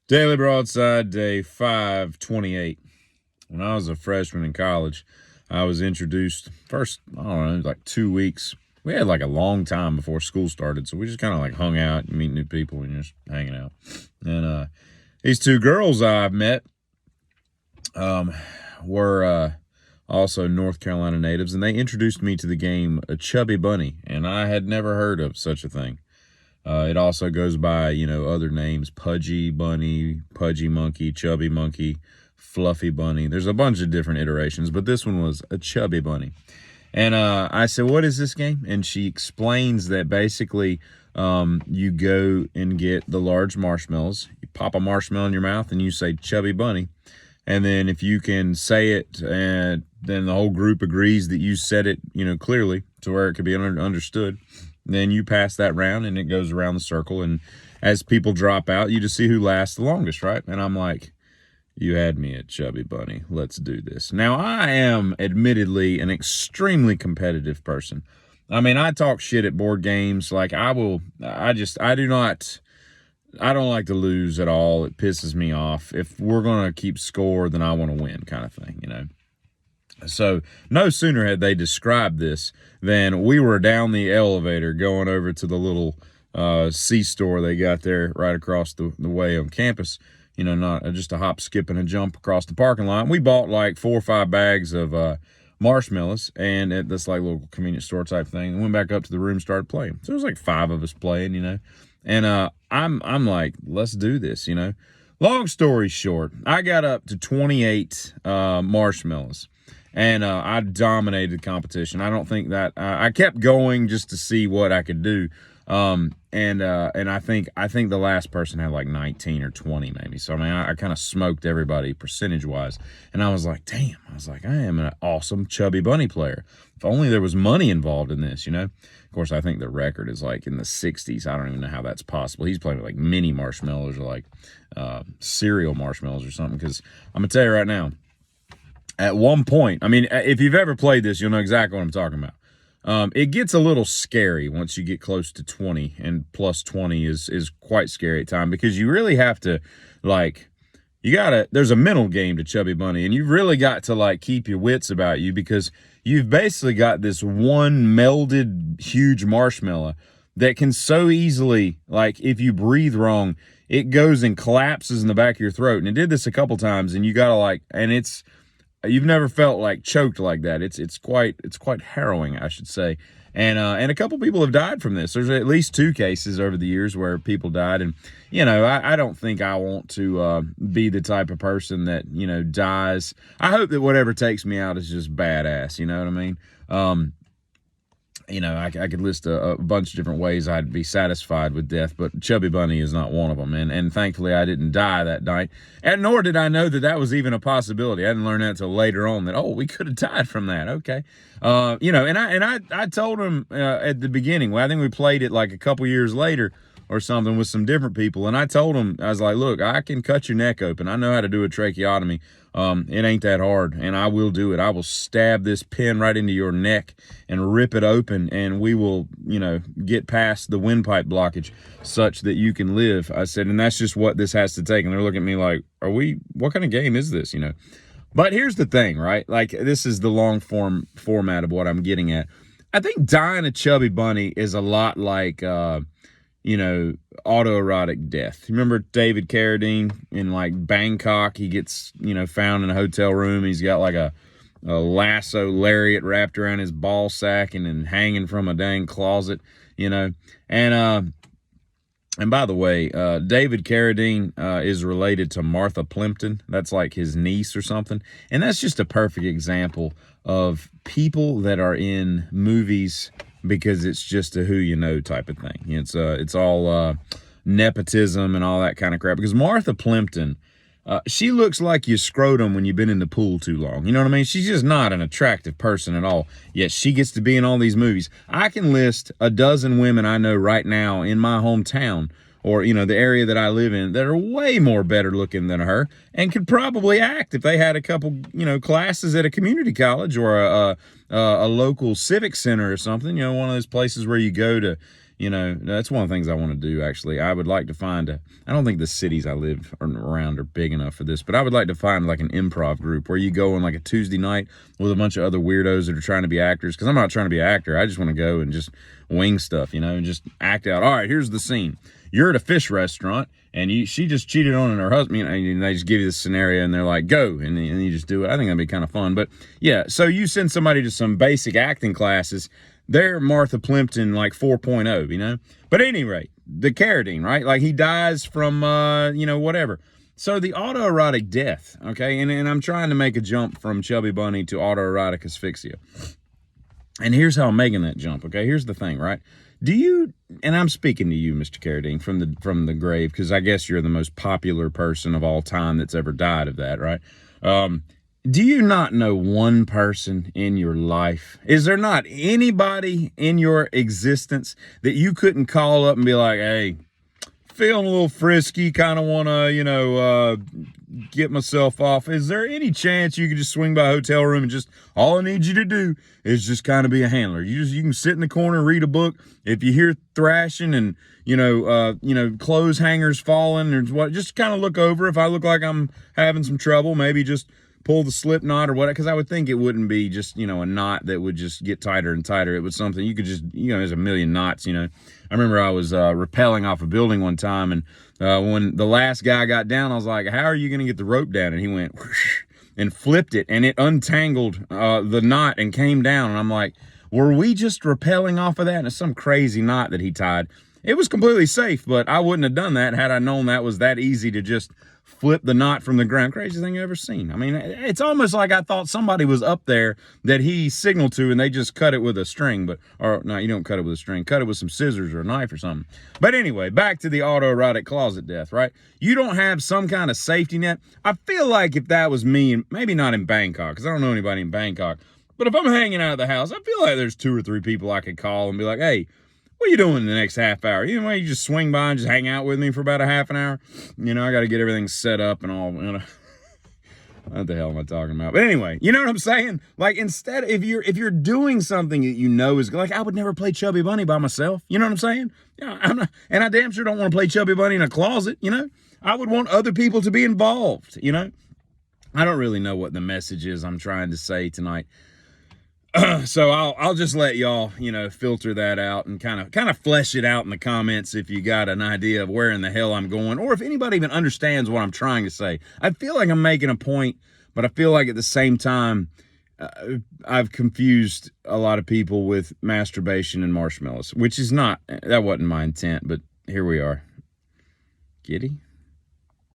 Daily Broadside, day 528. When I was a freshman in college, I was introduced first, I don't know, like 2 weeks. We had like a long time before school started, so we just kind of like hung out and meet new people and just hanging out. And these two girls I've met were also North Carolina natives, and they introduced me to the game a Chubby Bunny, and I had never heard of such a thing. It also goes by, other names: Pudgy Bunny, Pudgy Monkey, Chubby Monkey, Fluffy Bunny. There's a bunch of different iterations, but this one was a Chubby Bunny. And I said, "What is this game?" And she explains that basically you go and get the large marshmallows. You pop a marshmallow in your mouth and you say Chubby Bunny. And then if you can say it, and then the whole group agrees that you said it, clearly to where it could be understood, then you pass that round and it goes around the circle. And as people drop out, you just see who lasts the longest, right? And I'm like, you had me at Chubby Bunny. Let's do this. Now, I am admittedly an extremely competitive person. I mean, I talk shit at board games. Like I don't like to lose at all. It pisses me off. If we're going to keep score, then I want to win, kind of thing. So no sooner had they described this than we were down the elevator going over to the little C-store they got there right across the way on campus. Not just a hop, skip, and a jump across the parking lot. We bought like 4 or 5 bags of marshmallows, and at this like little convenience store type thing, and went back up to the room, started playing. So there was like 5 of us playing, and I'm like, let's do this. Long story short, I got up to 28 marshmallows, and I dominated the competition. I don't think that I kept going just to see what I could do. And I think the last person had like 19 or 20 maybe. So I mean, I kind of smoked everybody percentage wise, and I was like, damn, I am an awesome Chubby Bunny player. If only there was money involved in this, Of course, I think the record is like in the 60s. I don't even know how that's possible. He's playing with like mini marshmallows or like cereal marshmallows or something. Because I'm gonna tell you right now, at one point, I mean, if you've ever played this, you'll know exactly what I'm talking about. It gets a little scary once you get close to 20, and plus 20 is quite scary at times, because you really have to, like, there's a mental game to Chubby Bunny, and you've really got to, like, keep your wits about you, because you've basically got this one melded huge marshmallow that can so easily, like, if you breathe wrong, it goes and collapses in the back of your throat. And it did this a couple times, and you got to, like, and you've never felt like choked like that. It's quite harrowing, I should say. And a couple people have died from this. There's at least 2 cases over the years where people died. And, I don't think I want to be the type of person that, dies. I hope that whatever takes me out is just badass. You know what I mean? I could list a bunch of different ways I'd be satisfied with death, but Chubby Bunny is not one of them. And thankfully I didn't die that night, and nor did I know that was even a possibility. I didn't learn that until later on, that, we could have died from that. Okay. And I told him at the beginning, well, I think we played it like a couple years later or something with some different people. And I told him, I was like, look, I can cut your neck open. I know how to do a tracheotomy. It ain't that hard, and I will do it. I will stab this pin right into your neck and rip it open, and we will, get past the windpipe blockage such that you can live. I said, and that's just what this has to take. And they're looking at me like, what kind of game is this, But here's the thing, right? Like, this is the long format of what I'm getting at. I think dying a Chubby Bunny is a lot like, autoerotic death. Remember David Carradine in like Bangkok? He gets, found in a hotel room. He's got like a lasso lariat wrapped around his ball sack and then hanging from a dang closet, And by the way, David Carradine is related to Martha Plimpton. That's like his niece or something. And that's just a perfect example of people that are in movies because it's just a who you know type of thing. It's all nepotism and all that kind of crap. Because Martha Plimpton, she looks like you scrotum when you've been in the pool too long. You know what I mean? She's just not an attractive person at all. Yet she gets to be in all these movies. I can list a dozen women I know right now in my hometown, or, the area that I live in, that are way more better looking than her and could probably act if they had a couple, classes at a community college or a local civic center or something, one of those places where you go to, You know, that's one of the things I want to do, actually. I would like to find I don't think the cities I live around are big enough for this, but I would like to find like an improv group where you go on like a Tuesday night with a bunch of other weirdos that are trying to be actors. Because I'm not trying to be an actor. I just want to go and just wing stuff, you know, and just act out. All right, here's the scene. You're at a fish restaurant, and she just cheated on her husband, you know, and they just give you this scenario, and they're like, go, and you just do it. I think that'd be kind of fun. But yeah, so you send somebody to some basic acting classes. They're Martha Plimpton like 4.0, you know? But at any rate, the carradine, right? Like he dies from, you know, whatever. So the autoerotic death, okay? And I'm trying to make a jump from Chubby Bunny to autoerotic asphyxia. And here's how I'm making that jump, okay? Here's the thing, right? Do you, and I'm speaking to you, Mr. Carradine, from the grave, because I guess you're the most popular person of all time that's ever died of that, right? Do you not know one person in your life? Is there not anybody in your existence that you couldn't call up and be like, hey, feeling a little frisky, kind of want to, you know, get myself off? Is there any chance you could just swing by a hotel room and just, all I need you to do is just kind of be a handler? You can sit in the corner, read a book. If you hear thrashing and, you know, clothes hangers falling or what, just kind of look over. If I look like I'm having some trouble, maybe just pull the slip knot or whatever, because I would think it wouldn't be just, you know, a knot that would just get tighter and tighter. It was something you could just, you know, there's a million knots, you know. I remember I was rappelling off a building one time, and when the last guy got down, I was like, how are you going to get the rope down? And he went whoosh, and flipped it, and it untangled the knot and came down. And I'm like, were we just rappelling off of that? And it's some crazy knot that he tied. It was completely safe, but I wouldn't have done that had I known that was that easy to just flip the knot from the ground. Craziest thing I've ever seen. I mean, it's almost like I thought somebody was up there that he signaled to and they just cut it with a string. Or no, you don't cut it with a string. Cut it with some scissors or a knife or something. But anyway, back to the autoerotic closet death, right? You don't have some kind of safety net. I feel like if that was me, and maybe not in Bangkok, because I don't know anybody in Bangkok, but if I'm hanging out of the house, I feel like there's 2 or 3 people I could call and be like, hey, what are you doing in the next half hour? You know, you just swing by and just hang out with me for about a half an hour. You know, I got to get everything set up and all, you know. What the hell am I talking about? But anyway, you know what I'm saying? Like, instead, if you're doing something that you know is, like, I would never play Chubby Bunny by myself. You know what I'm saying? Yeah, I'm not, and I damn sure don't want to play Chubby Bunny in a closet, you know? I would want other people to be involved, you know? I don't really know what the message is I'm trying to say tonight. So I'll just let y'all, you know, filter that out and kind of flesh it out in the comments if you got an idea of where in the hell I'm going, or if anybody even understands what I'm trying to say. I feel like I'm making a point, but I feel like at the same time, I've confused a lot of people with masturbation and marshmallows, which is not, that wasn't my intent, but here we are. Giddy?